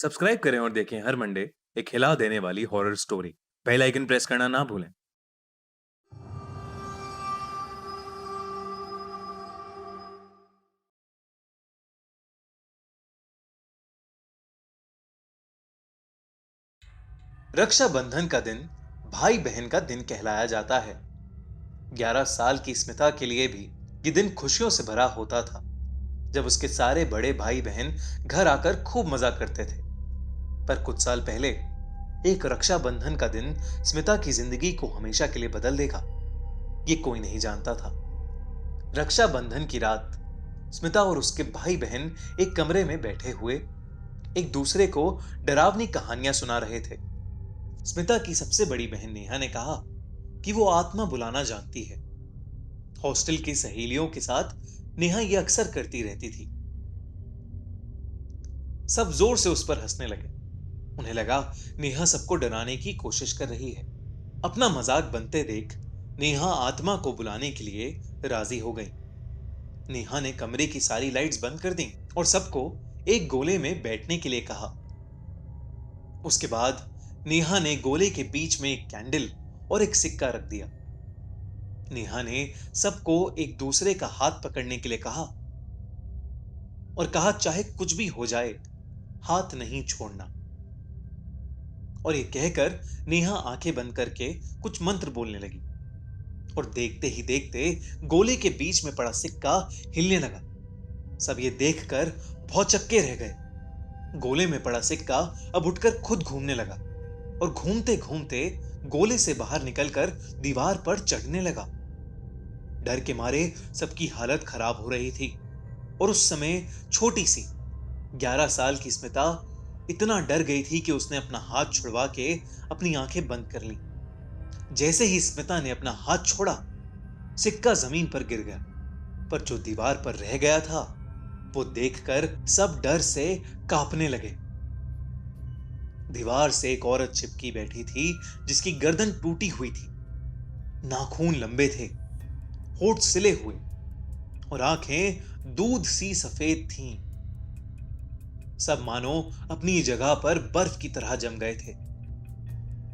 Subscribe करें और देखें हर मंडे एक हिला देने वाली horror story. Bell icon press करना ना भूलें। रक्षाबंधन का दिन भाई बहन का दिन कहलाया जाता है। 11 साल की स्मिता के लिए भी ये दिन खुशियों से भरा होता था, जब उसके सारे बड़े भाई बहन घर आकर खूब मजा करते थे। पर कुछ साल पहले एक रक्षाबंधन का दिन स्मिता की जिंदगी को हमेशा के लिए बदल देगा, ये कोई नहीं जानता था। रक्षाबंधन की रात स्मिता और उसके भाई बहन एक कमरे में बैठे हुए एक दूसरे को डरावनी कहानियां सुना रहे थे। स्मिता की सबसे बड़ी बहन नेहा ने कहा कि वो आत्मा बुलाना जानती है। हॉस्टल की सहेलियों के साथ नेहा ये अक्सर करती रहती थी। सब जोर से उस पर हंसने लगे। उन्हें लगा नेहा सबको डराने की कोशिश कर रही है। अपना मजाक बनते देख नेहा आत्मा को बुलाने के लिए राजी हो गई। नेहा ने कमरे की सारी लाइट्स बंद कर दी और सबको एक गोले में बैठने के लिए कहा। उसके बाद नेहा ने गोले के बीच में एक कैंडल और एक सिक्का रख दिया। नेहा ने सबको एक दूसरे का हाथ पकड़ने के लिए कहा और कहा चाहे कुछ भी हो जाए, हाथ नहीं छोड़ना। और ये कहकर नेहा आंखें बंद करके कुछ मंत्र बोलने लगी और देखते ही देखते गोले के बीच में पड़ा सिक्का हिलने लगा। सब ये देखकर भौचक्के रह गए। गोले में पड़ा सिक्का अब उठकर खुद घूमने लगा और घूमते घूमते गोले से बाहर निकलकर दीवार पर चढ़ने लगा। डर के मारे सबकी हालत खराब हो रही थी और उस समय छोटी सी 11 साल की स्मिता इतना डर गई थी कि उसने अपना हाथ छुड़वा के अपनी आंखें बंद कर ली। जैसे ही स्मिता ने अपना हाथ छोड़ा, सिक्का जमीन पर गिर गया, पर जो दीवार पर रह गया था वो देखकर सब डर से कांपने लगे। दीवार से एक औरत चिपकी बैठी थी, जिसकी गर्दन टूटी हुई थी, नाखून लंबे थे, होठ सिले हुए और आंखें दूध सी सफेद थीं। सब मानो अपनी जगह पर बर्फ की तरह जम गए थे।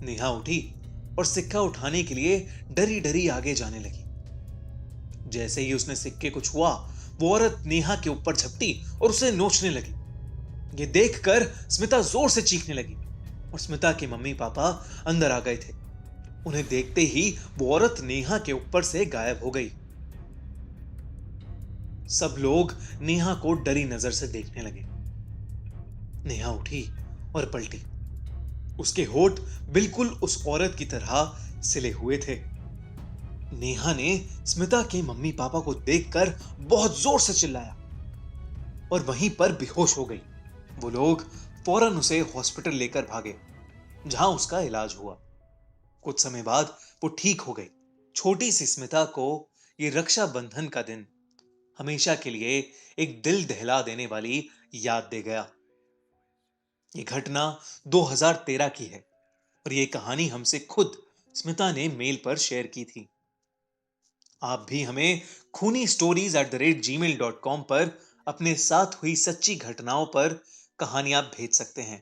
नेहा उठी और सिक्का उठाने के लिए डरी डरी आगे जाने लगी। जैसे ही उसने सिक्के को छुआ, वो औरत नेहा के ऊपर झपटी और उसे नोचने लगी। ये देखकर स्मिता जोर से चीखने लगी और स्मिता के मम्मी पापा अंदर आ गए थे। उन्हें देखते ही वो औरत नेहा के ऊपर से गायब हो गई। सब लोग नेहा को डरी नजर से देखने लगे। नेहा उठी और पलटी। उसके होठ बिल्कुल उस औरत की तरह सिले हुए थे। नेहा ने स्मिता के मम्मी पापा को देखकर बहुत जोर से चिल्लाया और वहीं पर बेहोश हो गई। वो लोग फौरन उसे हॉस्पिटल लेकर भागे, जहां उसका इलाज हुआ। कुछ समय बाद वो ठीक हो गई। छोटी सी स्मिता को ये रक्षाबंधन का दिन हमेशा के लिए एक दिल दहला देने वाली याद दे गया। ये घटना 2013 की है और ये कहानी हमसे खुद स्मिता ने मेल पर शेयर की थी। आप भी हमें खूनी stories@gmail.com पर अपने साथ हुई सच्ची घटनाओं पर कहानियां भेज सकते हैं।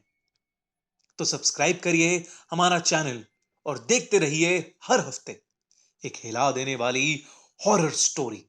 तो सब्सक्राइब करिए हमारा चैनल और देखते रहिए हर हफ्ते एक हिला देने वाली हॉरर स्टोरी।